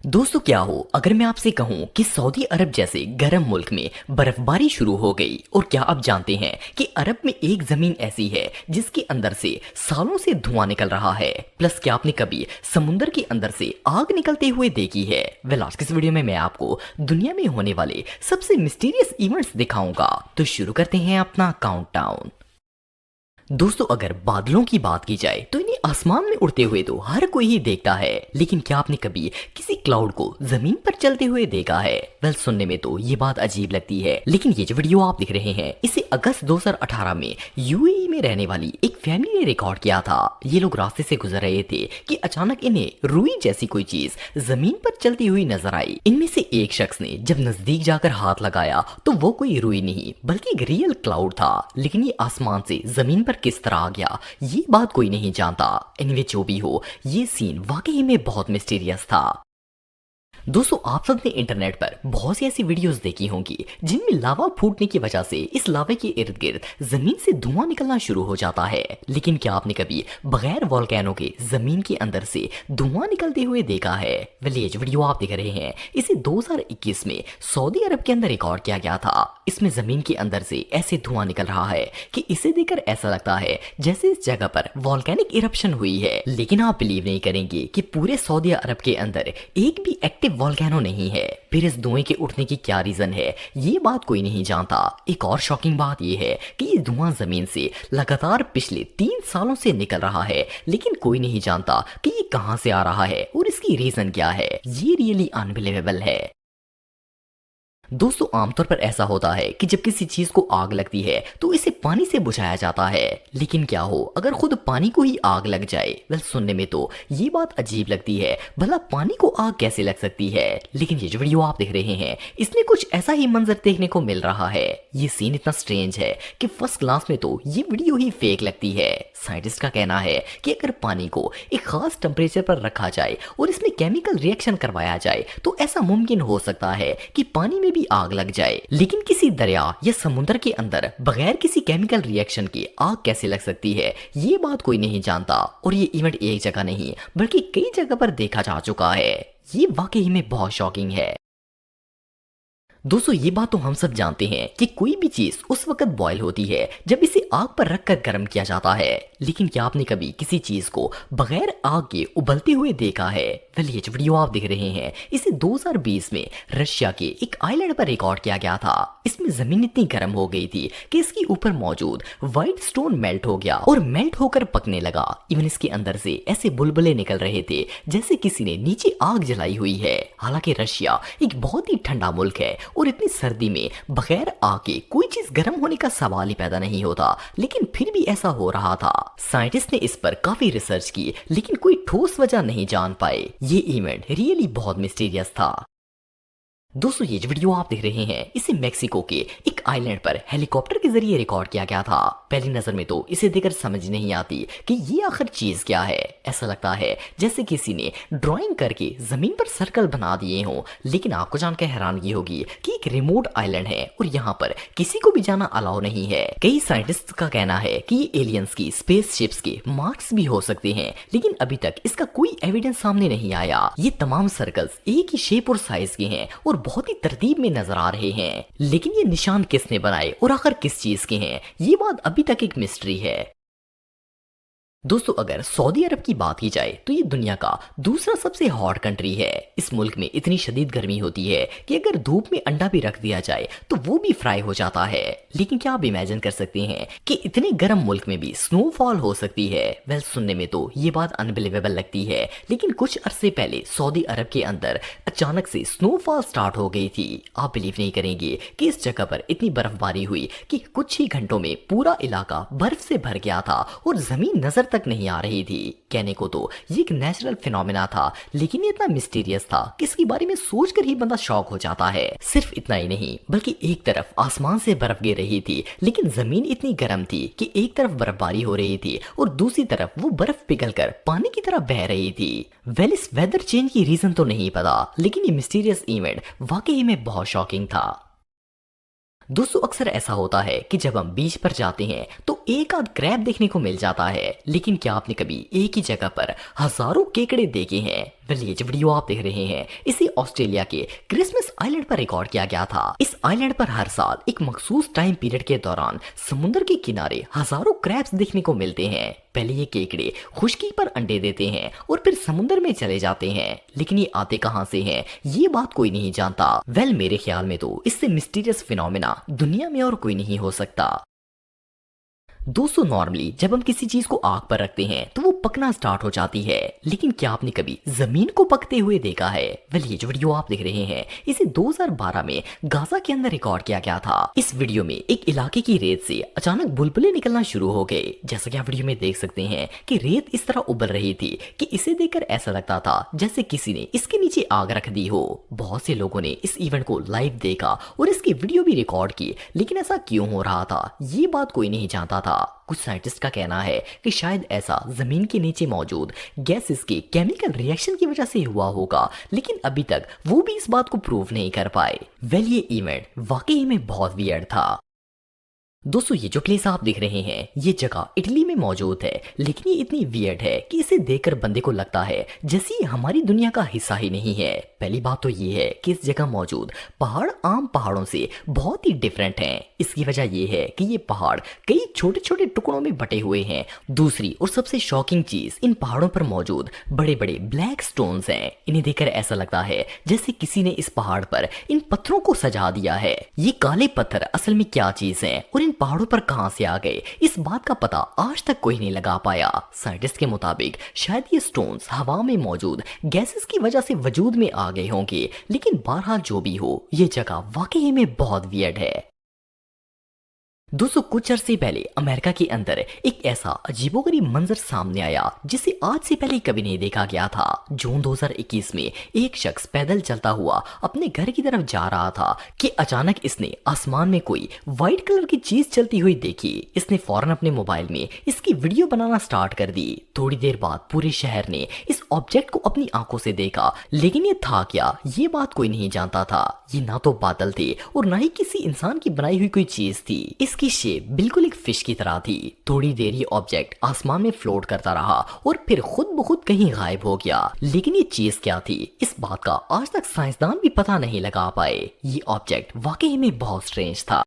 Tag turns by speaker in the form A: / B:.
A: दोस्तों क्या हो अगर मैं आपसे कहूं कि सऊदी अरब जैसे गर्म मुल्क में बर्फबारी शुरू हो गई। और क्या आप जानते हैं कि अरब में एक जमीन ऐसी है जिसके अंदर से सालों से धुआं निकल रहा है। प्लस क्या आपने कभी समुंदर के अंदर से आग निकलते हुए देखी है? आज की इस वीडियो में मैं आपको दुनिया में होने वाले सबसे मिस्टीरियस इवेंट्स दिखाऊंगा। तो शुरू करते हैं अपना काउंटडाउन। दोस्तों अगर बादलों की बात की जाए तो इन्हें आसमान में उड़ते हुए तो हर कोई ही देखता है, लेकिन क्या आपने कभी किसी क्लाउड को जमीन पर चलते हुए देखा है? सुनने में तो ये बात अजीब लगती है, लेकिन ये जो वीडियो आप देख रहे हैं इसे अगस्त 2018 में यूएई में रहने वाली एक फैमिली ने रिकॉर्ड किया था। ये लोग रास्ते से गुजर रहे थे कि अचानक इन्हें रुई जैसी कोई चीज जमीन पर चलती हुई नजर आई। इनमें से एक शख्स ने जब नजदीक जाकर हाथ लगाया तो वो कोई रुई नहीं बल्कि एक रियल क्लाउड था। लेकिन ये आसमान से जमीन पर किस तरह आ गया ये बात कोई नहीं जानता। एनीवे जो भी हो, ये सीन वाकई में बहुत मिस्टीरियस था। दोस्तों आप सबने इंटरनेट पर बहुत सी ऐसी वीडियोस देखी होंगी जिनमें लावा फूटने की वजह से इस लावे के इर्द गिर्द जमीन से धुआं निकलना शुरू हो जाता है। लेकिन क्या आपने कभी बगैर वोल्केनो के जमीन के अंदर से धुआं निकलते हुए देखा है? ये जो वीडियो आप देख रहे हैं इसे 2021 में सऊदी अरब के अंदर रिकॉर्ड किया गया था। इसमें जमीन के अंदर से ऐसे धुआं निकल रहा है कि इसे देखकर ऐसा लगता है जैसे इस जगह पर वॉल्केनिक इरप्शन हुई है। लेकिन आप बिलीव नहीं करेंगे कि पूरे सऊदी अरब के अंदर एक भी एक्टिव वोल्केनो नहीं है। फिर इस धुएं के उठने की क्या रीजन है ये बात कोई नहीं जानता। एक और शॉकिंग बात ये है कि ये धुआं जमीन से लगातार पिछले 3 सालों से निकल रहा है, लेकिन कोई नहीं जानता कि ये कहां से आ रहा है और इसकी रीजन क्या है। ये रियली अनबिलीवेबल है। दोस्तों आमतौर पर ऐसा होता है कि जब किसी चीज को आग लगती है तो इसे पानी से बुझाया जाता है, लेकिन क्या हो अगर खुद पानी को ही आग लग जाए? सुनने में तो ये बात अजीब लगती है, भला पानी को आग कैसे लग सकती है? लेकिन ये जो वीडियो आप देख रहे हैं इसमें कुछ ऐसा ही मंजर देखने को मिल रहा है। ये सीन इतना स्ट्रेंज है कि फर्स्ट क्लास में तो ये वीडियो ही फेक लगती है। साइंटिस्ट का कहना है कि अगर पानी को एक खास टेम्परेचर पर रखा जाए और इसमें केमिकल रिएक्शन करवाया जाए तो ऐसा मुमकिन हो सकता है कि पानी में भी आग लग जाए। लेकिन किसी दरिया या समुद्र के अंदर बगैर किसी केमिकल रिएक्शन के आग कैसे लग सकती है ये बात कोई नहीं जानता। और ये इवेंट एक जगह नहीं बल्कि कई जगह पर देखा जा चुका है। ये वाकई में बहुत शॉकिंग है। दोस्तों ये बात तो हम सब जानते हैं कि कोई भी चीज उस वक्त बॉयल होती है जब इसे आग पर रखकर गर्म किया जाता है, लेकिन क्या आपने कभी किसी चीज को बगैर आग के उबलते हुए देखा है? ये जो वीडियो आप देख रहे हैं इसे 2020 में रशिया के एक आइलैंड पर रिकॉर्ड किया गया था। इसमें जमीन इतनी गर्म हो गई थी कि इसके ऊपर मौजूद व्हाइट स्टोन मेल्ट हो गया और मेल्ट होकर पकने लगा। इवन इसके अंदर से ऐसे बुलबुले निकल रहे थे जैसे किसी ने नीचे आग जलाई हुई है। हालांकि रशिया एक बहुत ही ठंडा मुल्क है और इतनी सर्दी में बगैर आग के कोई चीज गर्म होने का सवाल ही पैदा नहीं होता, लेकिन फिर भी ऐसा हो रहा था। साइंटिस्ट ने इस पर काफी रिसर्च की लेकिन कोई ठोस वजह नहीं जान पाए। ये इवेंट रियली बहुत मिस्टीरियस था। दोस्तों ये जो वीडियो आप देख रहे हैं इसे मेक्सिको के एक आइलैंड पर हेलीकॉप्टर के जरिए रिकॉर्ड किया गया था। पहली नजर में तो इसे देखकर समझ नहीं आती कि ये आखिर चीज क्या है। ऐसा लगता है जैसे किसी ने ड्राइंग करके जमीन पर सर्कल बना दिए हों। लेकिन आपको जानकर हैरानगी होगी कि एक रिमोट आइलैंड है और यहाँ पर किसी को भी जाना अलाउ नहीं है। कई साइंटिस्ट का कहना है कि ये एलियंस की स्पेसशिप्स के मार्क्स भी हो सकते हैं, लेकिन अभी तक इसका कोई एविडेंस सामने नहीं आया। ये तमाम सर्कल्स एक ही शेप और साइज के हैं और बहुत ही तरतीब में नजर आ रहे हैं, लेकिन ये निशान किसने बनाए और आखिर किस चीज के हैं ये बात अभी तक एक मिस्ट्री है। दोस्तों अगर सऊदी अरब की बात की जाए तो ये दुनिया का दूसरा सबसे हॉट कंट्री है। इस मुल्क में इतनी शदीद गर्मी होती है कि अगर धूप में अंडा भी रख दिया जाए तो वो भी फ्राई हो जाता है। लेकिन क्या आप इमेजिन कर सकते हैं कि इतने गर्म मुल्क में भी स्नोफॉल हो सकती है? सुनने में तो ये बात अनबिलीवेबल लगती है, लेकिन कुछ अरसे पहले सऊदी अरब के अंदर अचानक से स्नोफॉल स्टार्ट हो गई थी। आप बिलीव नहीं करेंगे कि इस जगह पर इतनी बर्फबारी हुई कि कुछ ही घंटों में पूरा इलाका बर्फ से भर गया था और जमीन नजर तक नहीं आ रही थी। कहने को तो ये एक नेचुरल फिनोमेना था, लेकिन ये इतना मिस्टीरियस था कि इसके बारे में सोचकर ही बंदा शॉक हो जाता है। सिर्फ इतना ही नहीं बल्कि एक तरफ आसमान से बर्फ गिर रही थी, लेकिन जमीन इतनी गर्म थी कि एक तरफ बर्फबारी हो रही थी और दूसरी तरफ वो बर्फ पिघलकर पानी की तरह बह रही थी। इस वेदर चेंज की रीजन तो नहीं पता, लेकिन ये मिस्टीरियस इवेंट वाकई में बहुत शॉकिंग था। दोस्तों अक्सर ऐसा होता है कि जब हम बीच पर जाते हैं तो एक आध क्रैब देखने को मिल जाता है, लेकिन क्या आपने कभी एक ही जगह पर हजारों केकड़े देखे हैं? वेल, ये जो वीडियो आप देख रहे हैं इसे ऑस्ट्रेलिया के क्रिसमस आइलैंड पर रिकॉर्ड किया गया था। इस आइलैंड पर हर साल एक मखसूस टाइम पीरियड के दौरान समुद्र के किनारे हजारों क्रैब्स देखने को मिलते हैं। पहले ये केकड़े खुश्की पर अंडे देते हैं और फिर समुद्र में चले जाते हैं, लेकिन ये आते कहां से हैं ये बात कोई नहीं जानता। वेल, मेरे ख्याल में तो इससे मिस्टीरियस फिनोमेना दुनिया में और कोई नहीं हो सकता। दोस्तों, नॉर्मली जब हम किसी चीज को आग पर रखते हैं तो वो पकना स्टार्ट हो जाती है, लेकिन क्या आपने कभी जमीन को पकते हुए देखा है? वेल, ये जो वीडियो आप देख रहे हैं इसे 2012 में गाजा के अंदर रिकॉर्ड किया गया था। इस वीडियो में एक इलाके की रेत से अचानक बुलबुले निकलना शुरू हो गए। जैसा कि आप वीडियो में देख सकते हैं कि रेत इस तरह उबल रही थी कि इसे देखकर ऐसा लगता था जैसे किसी ने इसके नीचे आग रख दी हो। बहुत से लोगों ने इस इवेंट को लाइव देखा और इसकी वीडियो भी रिकॉर्ड की, लेकिन ऐसा क्यों हो रहा था ये बात कोई नहीं जानता था। कुछ साइंटिस्ट का कहना है कि शायद ऐसा जमीन के नीचे मौजूद गैसेस के केमिकल रिएक्शन की वजह से हुआ होगा, लेकिन अभी तक वो भी इस बात को प्रूव नहीं कर पाए। वेल, ये इवेंट वाकई में बहुत वियर्ड था। दोस्तों, ये जो प्लेस आप देख रहे हैं ये जगह इटली में मौजूद है, लेकिन ये इतनी वियर्ड है कि इसे देखकर बंदे को लगता है जैसे ये हमारी दुनिया का हिस्सा ही नहीं है। पहली बात तो ये है कि इस जगह मौजूद पहाड़ आम पहाड़ों से बहुत ही डिफरेंट हैं। इसकी वजह ये है कि ये पहाड़ कई छोटे छोटे टुकड़ों में बटे हुए हैं। दूसरी और सबसे शॉकिंग चीज, इन पहाड़ों पर मौजूद बड़े बड़े ब्लैक स्टोन्स हैं। इन्हें देखकर ऐसा लगता है जैसे किसी ने इस पहाड़ पर इन पत्थरों को सजा दिया है। ये काले पत्थर असल में क्या चीज है और पहाड़ों पर कहां से आ गए इस बात का पता आज तक कोई नहीं लगा पाया। साइंटिस्ट के मुताबिक शायद ये स्टोन्स हवा में मौजूद गैसेस की वजह से वजूद में आ गए होंगे, लेकिन बहरहाल जो भी हो ये जगह वाकई में बहुत वियर्ड है। दोस्तों, कुछ अरसे पहले अमेरिका के अंदर एक ऐसा अजीबोगरीब मंजर सामने आया जिसे आज से पहले कभी नहीं देखा गया था। जून 2021 में एक शख्स पैदल चलता हुआ अपने घर की तरफ जा रहा था कि अचानक इसने आसमान में कोई व्हाइट कलर की चीज चलती हुई देखी। इसने फौरन अपने मोबाइल में इसकी वीडियो बनाना स्टार्ट कर दी। थोड़ी देर बाद पूरे शहर ने इस ऑब्जेक्ट को अपनी आंखों से देखा, लेकिन ये था क्या ये बात कोई नहीं जानता था। ये ना तो बादल थे और ना ही किसी इंसान की बनाई हुई कोई चीज थी। इसकी शेप बिल्कुल एक फिश की तरह थी। थोड़ी देर ये ऑब्जेक्ट आसमान में फ्लोट करता रहा और फिर खुद ब खुद कहीं गायब हो गया, लेकिन ये चीज क्या थी इस बात का आज तक साइंसदान भी पता नहीं लगा पाए। ये ऑब्जेक्ट वाकई में बहुत स्ट्रेंज था।